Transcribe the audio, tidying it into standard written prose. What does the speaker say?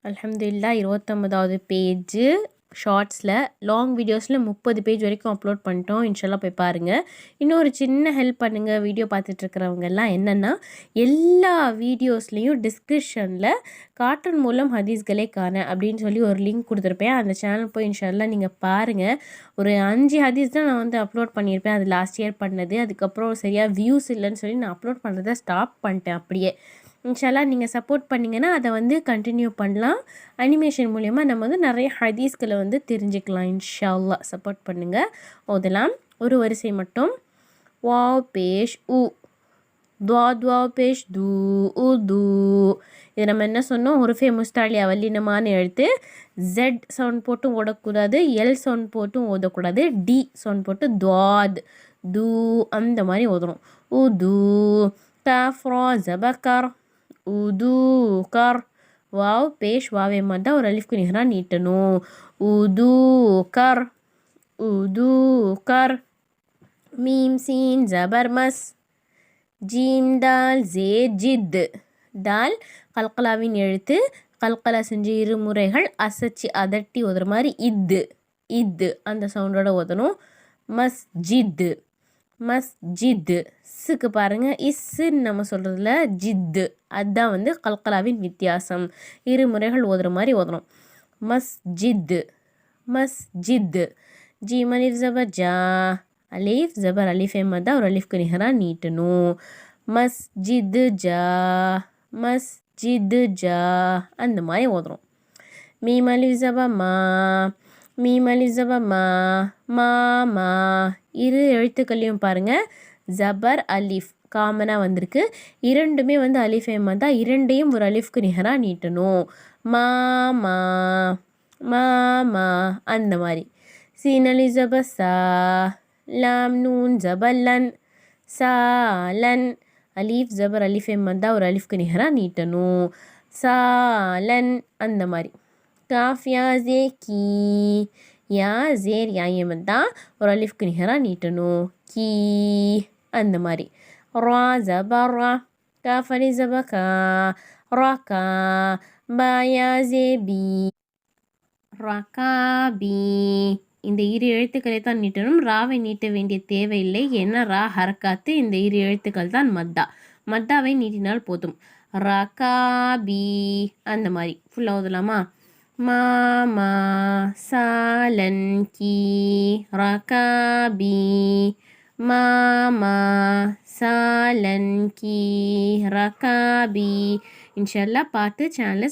அல்ஹம்துலில்லாஹ் 29வது பேஜ் ஷார்ட்ஸில் லாங் வீடியோஸில் 30 பேஜ் வரைக்கும் அப்லோட் பண்ணிட்டோம். இன்ஷால்லாம் போய் பாருங்கள். இன்னொரு சின்ன ஹெல்ப் பண்ணுங்கள் வீடியோ பார்த்துட்ருக்கிறவங்கெல்லாம் என்னென்னா, எல்லா வீடியோஸ்லேயும் டிஸ்கிரிப்ஷனில் கார்ட்டூன் மூலம் ஹதீஸ்களே காண அப்படின்னு சொல்லி ஒரு லிங்க் கொடுத்துருப்பேன். அந்த சேனல் போய் இன்ஷால்லாம் நீங்கள் பாருங்கள். ஒரு 5 ஹதீஸ் தான் நான் வந்து அப்லோட் பண்ணியிருப்பேன். அது லாஸ்ட் இயர் பண்ணது. அதுக்கப்புறம் சரியாக வியூஸ் இல்லைன்னு சொல்லி நான் அப்லோட் பண்ணுறதை ஸ்டாப் பண்ணிட்டேன் அப்படியே. இன்ஷால்லா நீங்கள் சப்போர்ட் பண்ணிங்கன்னா அதை வந்து கண்டினியூ பண்ணலாம். அனிமேஷன் மூலயமா நம்ம வந்து நிறைய ஹதீஸ்களை வந்து தெரிஞ்சுக்கலாம். இன்ஷால்லா சப்போர்ட் பண்ணுங்கள். ஓதலாம். ஒரு வரிசை மட்டும். வாவ் பேஷ் உ, துவா பேஷ் தூ உ தூ. இது நம்ம என்ன சொன்னோம், ஹுருஃபே முஸ்தாலியா வல்லினமான எழுத்து. ஜெட் சவுண்ட் போட்டும் ஓடக்கூடாது, எல் சவுண்ட் போட்டும் ஓதக்கூடாது, டி சவுண்ட் போட்டு துவாத் தூ அந்த மாதிரி ஓதுறோம். உ தூ. காஃப்ரா ஜபக்கர் உது கர். வாவ் பேஷ் வாவே மத்தா ஒரு அலிஃப்க்கு நிகராக நீட்டணும். உது கர் உது கர். மீம் சீன் ஜபர் மஸ். ஜீம் தால் ஜே ஜித். தால் கல்கலாவின் எழுத்து. கல்கலா செஞ்சு இருமுறைகள் அசைச்சி அதட்டி ஓதுற மாதிரி இத்து இத்து அந்த சவுண்டோட ஓதணும். மஸ்ஜித் மஸ்ஜித். ஸுக்கு பாருங்கள், இஸ்ஸுன்னு நம்ம சொல்கிறதுல ஜித்து, அதுதான் வந்து கல்கலாவின் வித்தியாசம். இருமுறைகள் ஓதுற மாதிரி ஓதணும். மஸ்ஜித் மஸ்ஜித். ஜீம் அலிஃப் ஜபர் ஜா. அலிஃப் ஜபர் அலிஃபே மத்தா ஒரு அலிஃப்க்கு நிகராக நீட்டணும். மஸ்ஜித் ஜா மஸ்ஜித் ஜா அந்த மாதிரி ஓதுறோம். மீம் அலிஃப் ஜபர் மா. மீம் அலிஃப் ஜபர் மா மா. இரு எழுத்துக்கள்லையும் பாருங்கள் ஜபர் அலிஃப் காமனாக வந்திருக்கு. இரண்டுமே வந்து அலிஃபே மத்தா, இரண்டையும் ஒரு அலிஃப்க்கு நிகராக நீட்டணும். மாமா மாமா அந்த மாதிரி. சீன் அலிஃப் ஜபர் சா. லாம் நூன் ஜபர் லன் சாலன். அலீஃப் ஜபர் அலிஃபே மத்தா ஒரு அலிஃப்க்கு நிகராக நீட்டணும். சாலன் அந்த மாதிரி. காஃப் யா ஜே கீ. யா ஜேர் யாயே மத்தா ஒரு அலிஃப்க்கு நிகராக நீட்டணும். கீ அந்த மாதிரி. ரா ஜபர் ரா. காஃப் அலிஃப் ஜபர் கா. ரகா. பா யா ஜே பி. ரகாபி. இந்த இரு எழுத்துக்களை தான் நீட்டணும். ராவை நீட்ட வேண்டிய தேவையில்லை. ஏன்னா ரா ஹரக்காத்து, இந்த இரு எழுத்துக்கள் தான் மத்தா. மத்தாவை நீட்டினால் போதும். ரகாபி அந்த மாதிரி ஃபுல்லாக ஓதலாமா? மாமா சாலன் கி ரகாபி. மாமா சாலன் கி ரகாபி. இன்ஷால்லா பார்த்து சேனலை